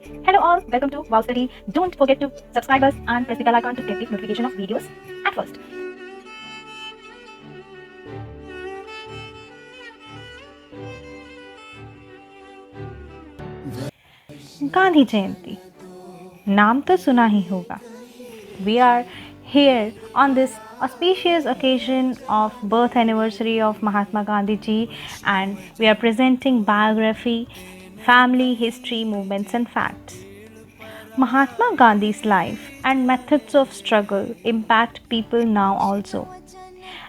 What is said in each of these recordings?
Hello all, welcome to Wow Study. Don't forget to subscribe us and press the bell icon to get the notification of videos at first. Gandhi जयंती नाम तो सुना ही होगा. We are here on this auspicious occasion of birth anniversary of Mahatma Gandhi ji, and we are presenting biography, family history, movements and facts. Mahatma Gandhi's life and methods of struggle impact people now also.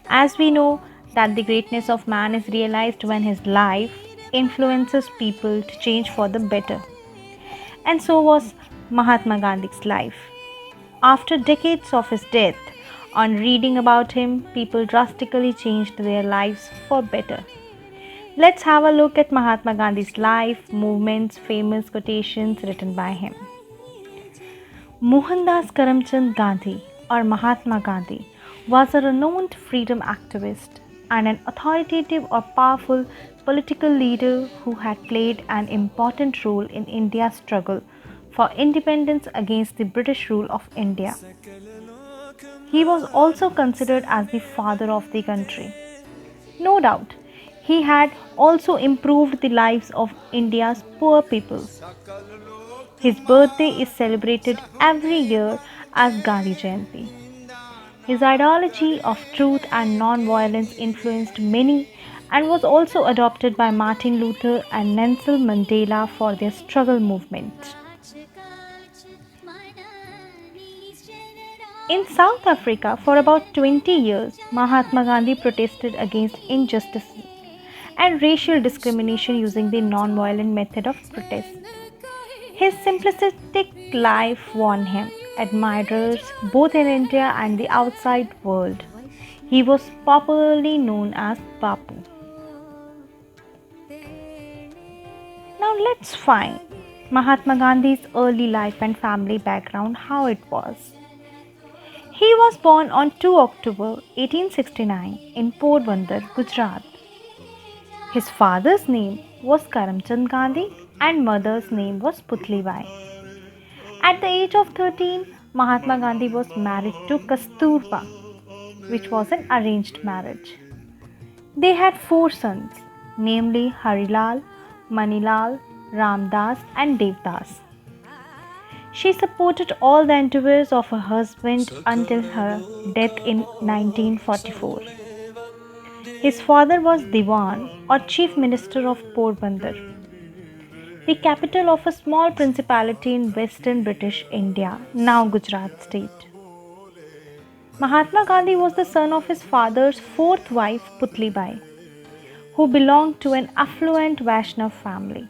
As we know that the greatness of man is realized when his life influences people to change for the better. And so was Mahatma Gandhi's life. After decades of his death, on reading about him, people drastically changed their lives for better. Let's have a look at Mahatma Gandhi's life, movements, famous quotations written by him. Mohandas Karamchand Gandhi, or Mahatma Gandhi, was a renowned freedom activist and an authoritative or powerful political leader who had played an important role in India's struggle for independence against the British rule of India. He was also considered as the father of the country. No doubt, he had also improved the lives of India's poor people. His birthday is celebrated every year as Gandhi Jayanti. His ideology of truth and non-violence influenced many and was also adopted by Martin Luther and Nelson Mandela for their struggle movement. In South Africa, for about 20 years, Mahatma Gandhi protested against injustice and racial discrimination using the non-violent method of protest. His simplistic life won him admirers both in India and the outside world. He was popularly known as Bapu. Now let's find Mahatma Gandhi's early life and family background, how it was. He was born on 2 October 1869 in Porbandar, Gujarat. His father's name was Karamchand Gandhi and mother's name was Putlibai. At the age of 13, Mahatma Gandhi was married to Kasturba, which was an arranged marriage. They had 4 sons, namely Harilal, Manilal, Ramdas and Devdas. She supported all the endeavors of her husband until her death in 1944. His father was Diwan or Chief Minister of Porbandar, the capital of a small principality in western British India, now Gujarat state. Mahatma Gandhi was the son of his father's 4th wife Putlibai, who belonged to an affluent Vaishnav family.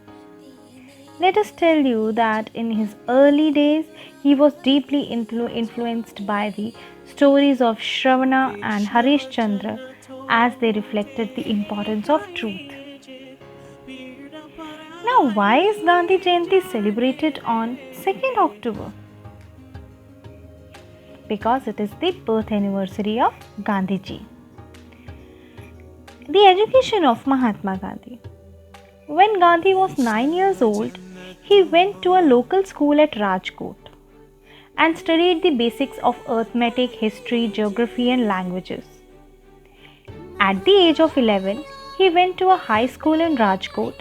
Let us tell you that in his early days, he was deeply influenced by the stories of Shravana and Harish Chandra as they reflected the importance of truth. Now, why is Gandhi Jayanti celebrated on 2nd October? Because it is the birth anniversary of Gandhi ji. The education of Mahatma Gandhi. When Gandhi was 9 years old, he went to a local school at Rajkot and studied the basics of arithmetic, history, geography and languages. At the age of 11, he went to a high school in Rajkot.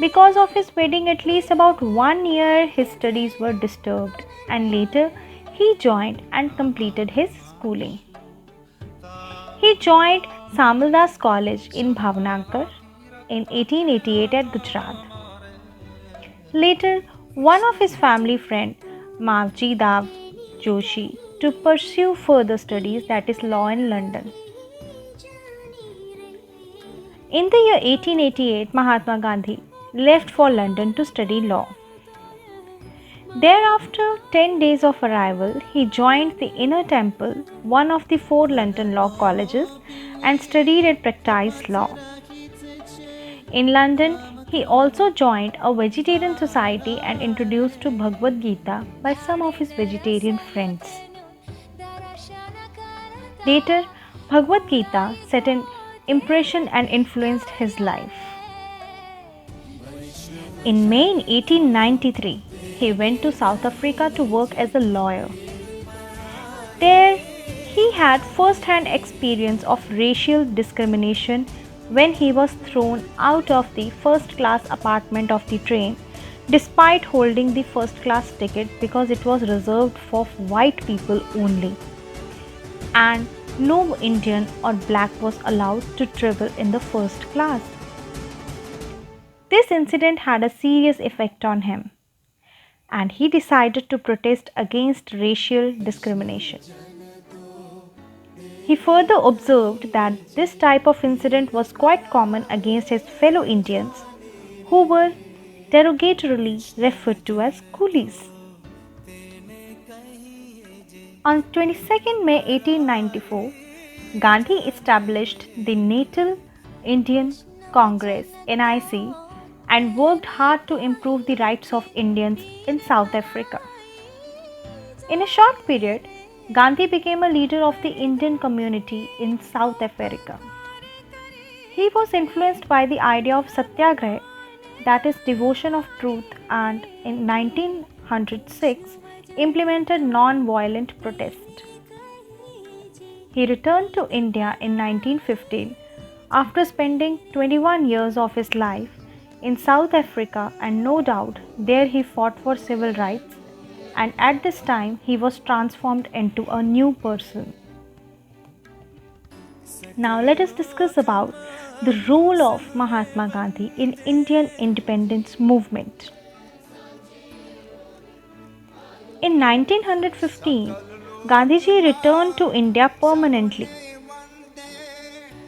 Because of his wedding, at least about 1 year his studies were disturbed, and later he joined and completed his schooling. He joined Samaldas College in Bhavnagar in 1888 at Gujarat. Later, one of his family friend, Mavji Dav Joshi, to pursue further studies, that is law in London. In the year 1888, Mahatma Gandhi left for London to study law. Thereafter, 10 days of arrival, he joined the Inner Temple, one of the 4 London law colleges, and studied and practiced law. In London, he also joined a vegetarian society and introduced to Bhagavad Gita by some of his vegetarian friends. Later, Bhagavad Gita set an impression and influenced his life. In May 1893, he went to South Africa to work as a lawyer. There, he had first hand experience of racial discrimination when he was thrown out of the first class apartment of the train despite holding the first class ticket because it was reserved for white people only, and no Indian or black was allowed to travel in the first class. This incident had a serious effect on him, and he decided to protest against racial discrimination. He further observed that this type of incident was quite common against his fellow Indians, who were derogatorily referred to as coolies. On 22nd May 1894, Gandhi established the Natal Indian Congress (NIC) and worked hard to improve the rights of Indians in South Africa. In a short period, Gandhi became a leader of the Indian community in South Africa. He was influenced by the idea of satyagraha, that is, devotion of truth, and in 1906 implemented non-violent protest. He returned to India in 1915 after spending 21 years of his life in South Africa, and no doubt there he fought for civil rights, and at this time he was transformed into a new person. Now let us discuss about the role of Mahatma Gandhi in Indian independence movement. In 1915, Gandhiji returned to India permanently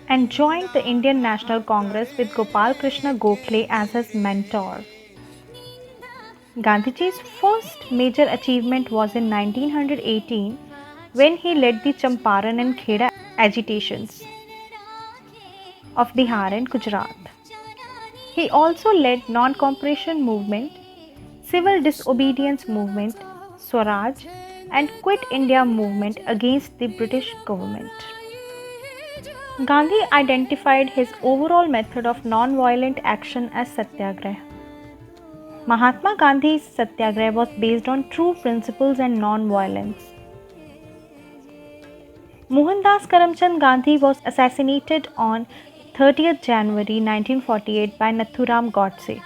and joined the Indian National Congress with Gopal Krishna Gokhale as his mentor. Gandhiji's first major achievement was in 1918 when he led the Champaran and Kheda agitations of Bihar and Gujarat. He also led non-cooperation movement, civil disobedience movement, Swaraj, and Quit India movement against the British government. Gandhi identified his overall method of non-violent action as satyagraha. Mahatma Gandhi's satyagraha was based on true principles and non-violence. Mohandas Karamchand Gandhi was assassinated on 30th January 1948 by Nathuram Godse.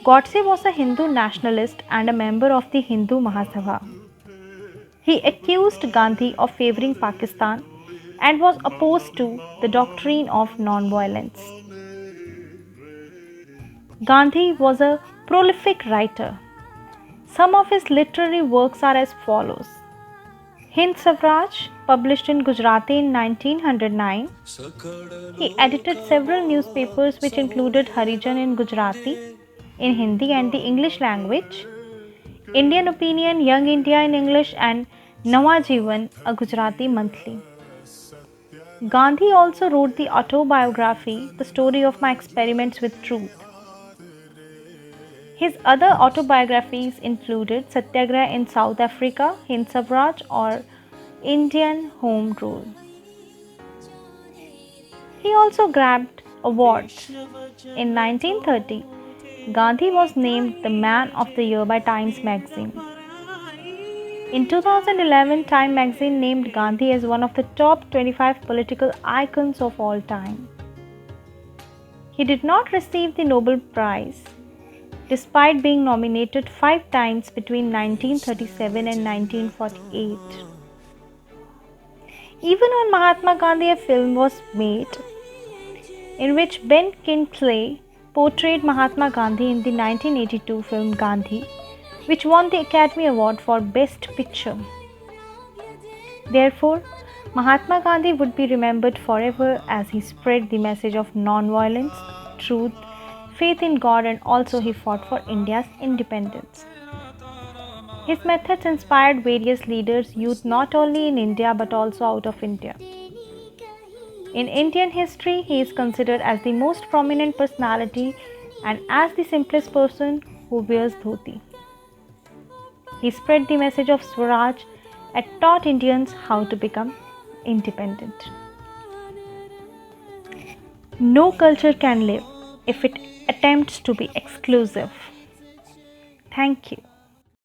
Godse was a Hindu nationalist and a member of the Hindu Mahasabha. He accused Gandhi of favoring Pakistan and was opposed to the doctrine of non-violence. Gandhi was a prolific writer. Some of his literary works are as follows: Hind Swaraj, published in Gujarati in 1909. He edited several newspapers which included Harijan in Gujarati, in Hindi and the English language, Indian Opinion, Young India in English, and Nawa Jeevan, a Gujarati monthly. Gandhi also wrote the autobiography, The Story of My Experiments with Truth. His other autobiographies included Satyagraha in South Africa, Hind Swaraj, or Indian Home Rule. He also grabbed awards. In 1930, Gandhi was named the Man of the Year by Times magazine. In 2011, Time magazine named Gandhi as one of the top 25 political icons of all time. He did not receive the Nobel Prize, despite being nominated 5 times between 1937 and 1948. Even on Mahatma Gandhi, a film was made in which Ben Kingsley portrayed Mahatma Gandhi in the 1982 film Gandhi, which won the Academy Award for Best Picture. Therefore, Mahatma Gandhi would be remembered forever as he spread the message of non-violence, truth, faith in God, and also he fought for India's independence. His methods inspired various leaders, youth not only in India but also out of India. In Indian history, he is considered as the most prominent personality and as the simplest person who wears dhoti. He spread the message of Swaraj and taught Indians how to become independent. No culture can live if it attempts to be exclusive. Thank you.